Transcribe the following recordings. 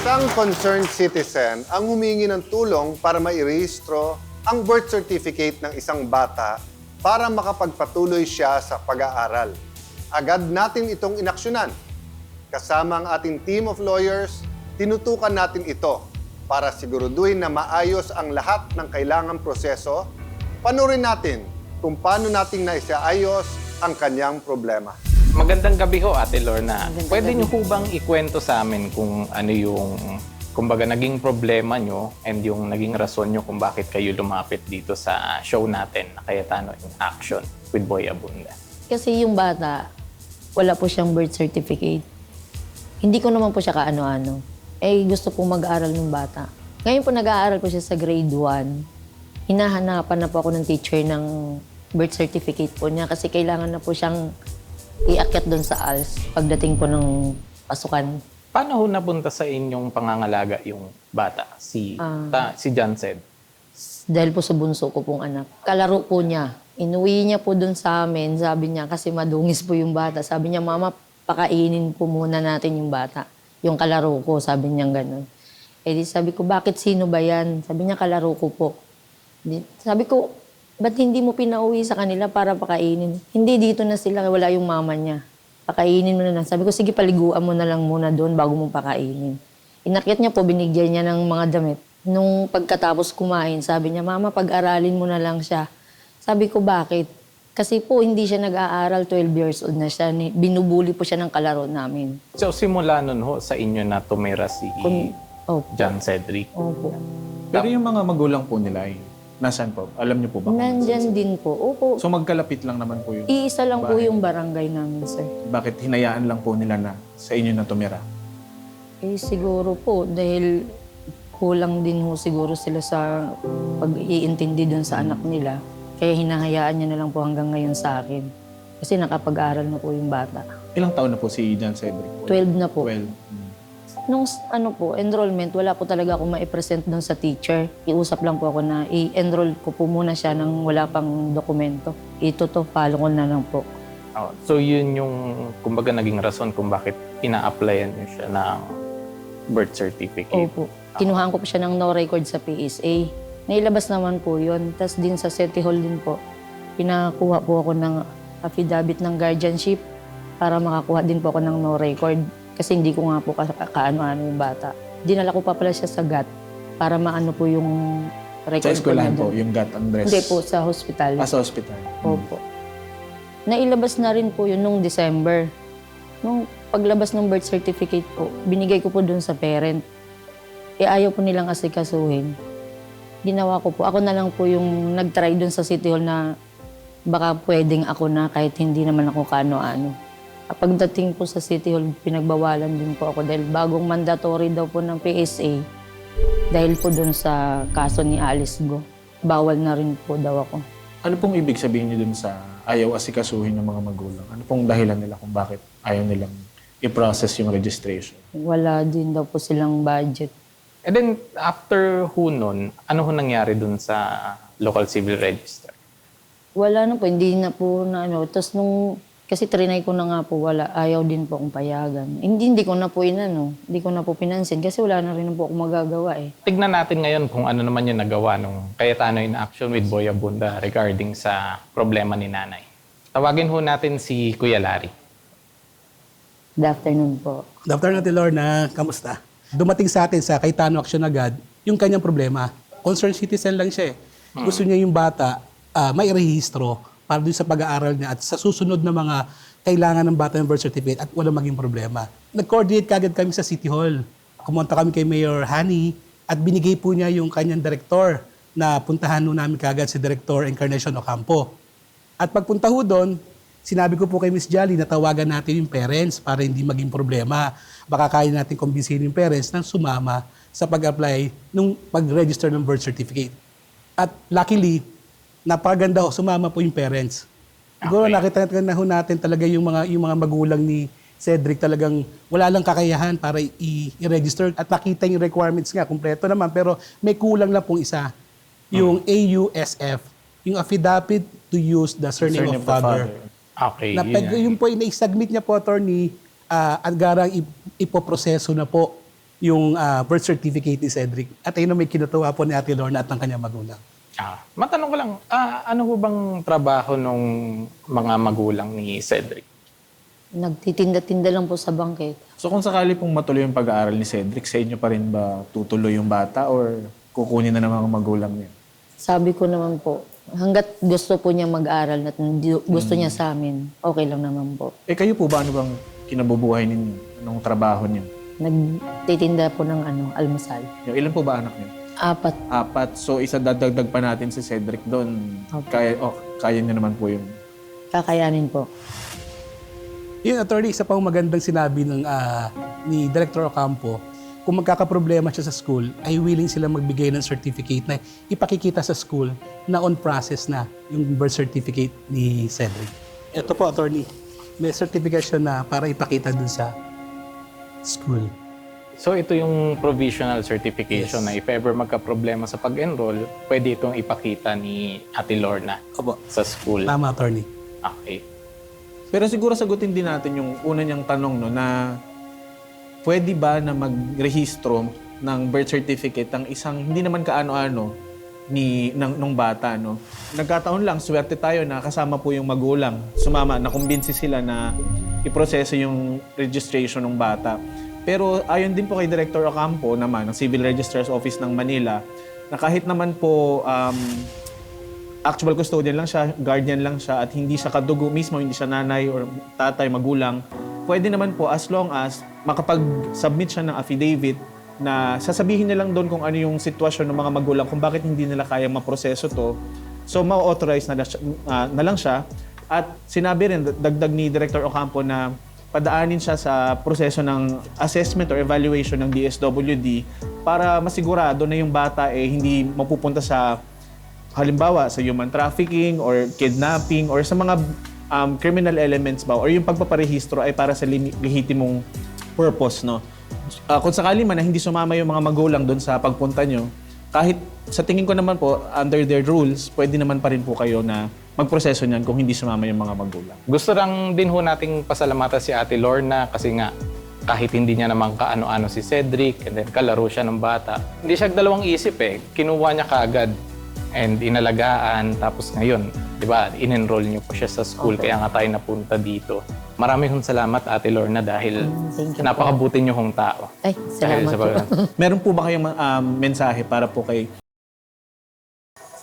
Isang concerned citizen ang humingi ng tulong para mairehistro ang birth certificate ng isang bata para makapagpatuloy siya sa pag-aaral. Agad natin itong inaksyonan. Kasama ang ating team of lawyers, tinutukan natin ito para siguraduhin na maayos ang lahat ng kailangang proseso. Panurin natin kung paano nating naisaayos ang kanyang problema. Magandang gabi ho, Ate Lorna. Magandang Pwede gabi. niyo ho bang ikwento sa amin kung ano yung, kumbaga, naging problema niyo and yung naging rason niyo kung bakit kayo lumapit dito sa show natin na Cayetano in Action with Boy Abunda? Kasi yung bata, wala po siyang birth certificate. Hindi ko naman po siya kaano-ano. Gusto pong mag-aaral ng bata. Ngayon po nag-aaral po siya sa grade 1. Hinahanapan na po ako ng teacher ng birth certificate po niya kasi kailangan na po siyang iakyat doon sa ALS pagdating po ng pasukan. Paano ho napunta sa inyong pangangalaga yung bata, si John said? Dahil po sa bunso ko pong anak. Kalaro po niya. Inuwi niya po doon sa amin. Sabi niya, kasi madungis po yung bata. Sabi niya, Mama, pakainin po muna natin yung bata. Yung kalaro ko, sabi niya gano'n. Di sabi ko, bakit sino ba yan? Sabi niya, kalaro ko po. Sabi ko, ba't hindi mo pinauwi sa kanila para pakainin? Hindi, dito na sila, wala yung mama niya. Pakainin mo na lang. Sabi ko, sige, paliguan mo na lang muna doon bago mo pakainin. Inakyat niya po, binigyan niya ng mga damit. Nung pagkatapos kumain, sabi niya, Mama, pag-aralin mo na lang siya. Sabi ko, bakit? Kasi po, hindi siya nag-aaral, 12 years old na siya. Binubuli po siya ng kalaro namin. So, simula nun ho sa inyo na tumira si Opo. John Cedric. Opo. Pero yung mga magulang po nila ay nasaan po? Alam niyo po ba? kung Nandyan din po. Opo. So magkalapit lang naman po yung Iisa lang po bahay. yung barangay namin, sir. Bakit hinayaan lang po nila na sa inyo na tumira? Siguro po, dahil kulang din ho siguro sila sa pag-iintindi doon sa anak nila. Kaya hinahayaan niya na lang po hanggang ngayon sa akin. Kasi nakapag-aral na po yung bata. Ilang taon na po si John Cedric? 12 na po. 12. Nung enrollment, wala po talaga akong ma-present doon sa teacher. Iusap lang po ako na i-enroll ko po muna siya nang wala pang dokumento. Follow ko na lang po. Oh, so, yun yung, kumbaga, naging rason kung bakit ina-applyan niyo siya ng birth certificate. Opo. Kinuhaan ko po siya ng no record sa PSA. Nailabas naman po yun. Tapos din sa City Hall din po, pinakuha po ako ng affidavit ng guardianship para makakuha din po ako ng no record. Kasi hindi ko nga po kaano-ano yung bata. Dinala ko pa pala siya sa GAT para maano po yung record Sa eskwelahan po. po, yung GAT Andres? Hindi po, sa hospital. Sa hospital. Opo. Nailabas na rin po yun nung December. Nung paglabas ng birth certificate po, binigay ko po dun sa parent. Ayaw po nilang asikasuhin. Ginawa ko po. Ako na lang po yung nag-try dun sa City Hall na baka pwedeng ako na kahit hindi naman ako kaano-ano. Pagdating po sa City Hall, pinagbawalan din po ako dahil bagong mandatory daw po ng PSA dahil po dun sa kaso ni Alice Go. Bawal na rin po daw ako. Ano pong ibig sabihin niyo dun sa ayaw asikasuhin ng mga magulang? Ano pong dahilan nila kung bakit ayaw nilang i-process yung registration? Wala din daw po silang budget. And then, after ho nun, ano ho nangyari dun sa local civil register? Wala na po, hindi na po na ano. Tapos kasi trinay ko na nga po, ayaw din po akong payagan. Hindi ko na po hindi ko na po pinansin kasi wala na rin po akong magagawa eh. Tignan natin ngayon kung ano naman yung nagawa nung Cayetano in Action with Boy Abunda regarding sa problema ni nanay. Tawagin ho natin si Kuya Larry. Good afternoon po. Good afternoon, Ate Lorna. Kamusta? Dumating sa atin sa Cayetano Action agad yung kanyang problema. Concerned citizen lang siya eh. Gusto niya yung bata may rehistro para doon sa pag-aaral niya at sa susunod na mga kailangan ng bata ng birth certificate at walang maging problema. Nag-coordinate kagad kami sa City Hall. Kumonta kami kay Mayor Hani at binigay po niya yung kanyang direktor na puntahan nun namin kagad si Director Encarnacion Ocampo. At pagpunta ho doon, sinabi ko po kay Miss Jolly na tawagan natin yung parents para hindi maging problema. Baka kaya natin kumbinsihin yung parents na sumama sa pag-apply nung pag-register ng birth certificate. At luckily, napaganda ho, sumama po yung parents. Siguro nakita na ho natin talaga yung mga magulang ni Cedric talagang wala lang kakayahan para i-register at makita yung requirements nga, kumpleto naman, pero may kulang lang pong isa, yung AUSF, yung affidavit to use the surname of father. Okay, Na yun. yung po, na-submit niya po, attorney, at garang ipoproseso na po yung birth certificate ni Cedric. At ayun ang may kinatuwa po ni Ate Lorna at ng kanyang magulang. Matanong ko lang, ano ho bang trabaho nung mga magulang ni Cedric? Nagtitinda-tinda lang po sa bangketa. So kung sakali pong matuloy yung pag-aaral ni Cedric, sa inyo pa rin ba tutuloy yung bata or kukunin na ng mga magulang niya? Sabi ko naman po, hanggat gusto po niya mag-aral at gusto niya sa amin, okay lang naman po. Kayo po ba, ano bang kinabubuhay ninyo? Anong trabaho niyo? Nagtitinda po ng almusal. Ilan po ba anak niyo? 4. 4. So isa dadagdag pa natin si Cedric doon. Kaya niya naman po yun. Kakayanin po. Yun, attorney, isa pang magandang sinabi ni Director Ocampo, kung magkakaproblema siya sa school, ay willing sila magbigay ng certificate na ipakikita sa school na on process na yung birth certificate ni Cedric. Ito po, attorney, may certification na para ipakita dun sa school. So ito yung provisional certification na if ever magka-problema sa pag-enroll, pwede itong ipakita ni Ate Lorna Opo. sa school. Tama, attorney. Okay. Pero siguro sagutin din natin yung una niyang tanong no, na pwede ba na magrehistro ng birth certificate ang isang hindi naman kaano-ano ng bata. No? Nagkataon lang, swerte tayo na kasama po yung magulang. Sumama, nakumbinsi sila na iproseso yung registration ng bata. Pero ayon din po kay Director Ocampo naman, ng Civil Registrar's Office ng Manila, na kahit naman po actual custodian lang siya, guardian lang siya, at hindi siya kadugo mismo, hindi siya nanay or tatay, magulang, pwede naman po as long as makapag-submit siya ng affidavit na sasabihin niya lang doon kung ano yung sitwasyon ng mga magulang, kung bakit hindi nila kaya maproseso to. So, ma-authorize na lang siya. At sinabi rin, dagdag ni Director Ocampo na padaanin siya sa proseso ng assessment or evaluation ng DSWD para masigurado na yung bata hindi mapupunta sa halimbawa sa human trafficking or kidnapping or sa mga criminal elements ba or yung pagpaparehistro ay para sa lehitimong purpose, no? Kung sakali man na hindi sumama yung mga magulang doon sa pagpunta nyo, kahit sa tingin ko naman po, under their rules, pwede naman pa rin po kayo na magproseso niyan kung hindi sumama yung mga magulang. Gusto lang din ho nating pasalamatan si Ate Lorna kasi nga kahit hindi niya naman kaano-ano si Cedric and then kalaro siya ng bata, hindi siya dalawang isip kinuha niya kaagad and inalagaan tapos ngayon, di ba, in-enroll niyo po siya sa school kaya nga tayo napunta dito. Maraming salamat Ate Lorna dahil Thank you napakabuti niyo hong tao. Ay, Dahil salamat po. Meron po ba kayong mensahe para po kay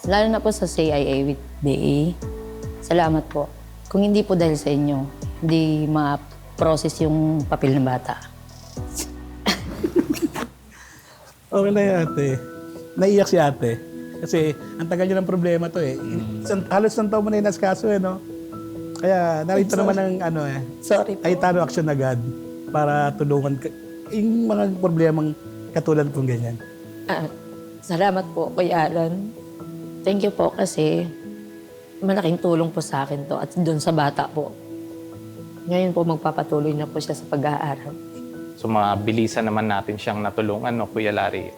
Lalo na po sa CIA with BA. Salamat po. Kung hindi po dahil sa inyo, hindi ma-process yung papel ng bata. Okay na yan, ate. Naiyak si ate. Kasi ang tagal niya ng problema to Halos ng taon mo na inaskaso no? Kaya narito naman ng Sorry po. ay tano action agad para tulungan yung mga problemang katulad kong ganyan. Salamat po, Kuya Alan. Thank you po kasi malaking tulong po sa akin to at doon sa bata po. Ngayon po magpapatuloy na po siya sa pag-aaral. So mabilisan naman natin siyang natulungan, no, Kuya Larry,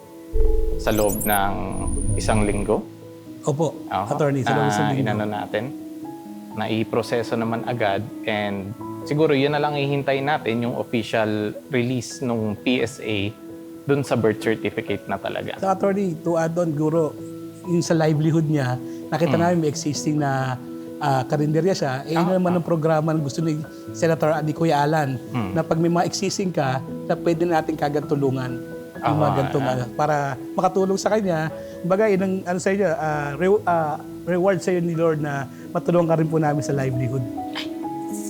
sa loob ng 1 linggo. Opo, attorney, sa loob ng linggo. Inano natin, na i-proseso naman agad and siguro yun na lang ihintayin natin yung official release ng PSA dun sa birth certificate na talaga. Sa attorney, to add on, guro, yung sa livelihood niya, nakita namin may existing na karinderya siya. Yun naman ang programa na gusto ni Senator ni Kuya Alan na pag may mga existing ka, na pwede natin kagad tulungan yung mga ganitong para makatulong sa kanya. Bagay, sa inyo, reward sa iyo ni Lord na matulungan ka rin po namin sa livelihood.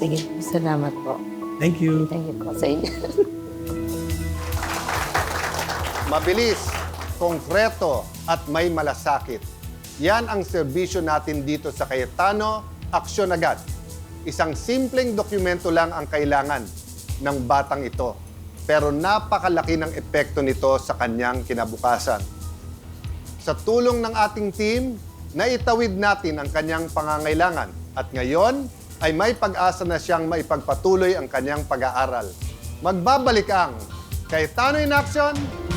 Sige, salamat po. Thank you. Thank you po sa inyo. Mabilis, konkreto at may malasakit. Yan ang serbisyo natin dito sa Cayetano Aksyon Agad. Isang simpleng dokumento lang ang kailangan ng batang ito. Pero napakalaki ng epekto nito sa kanyang kinabukasan. Sa tulong ng ating team, naitawid natin ang kanyang pangangailangan. At ngayon ay may pag-asa na siyang maipagpatuloy ang kanyang pag-aaral. Magbabalik ang Cayetano in Action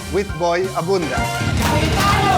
with Boy Abunda. Cayetano!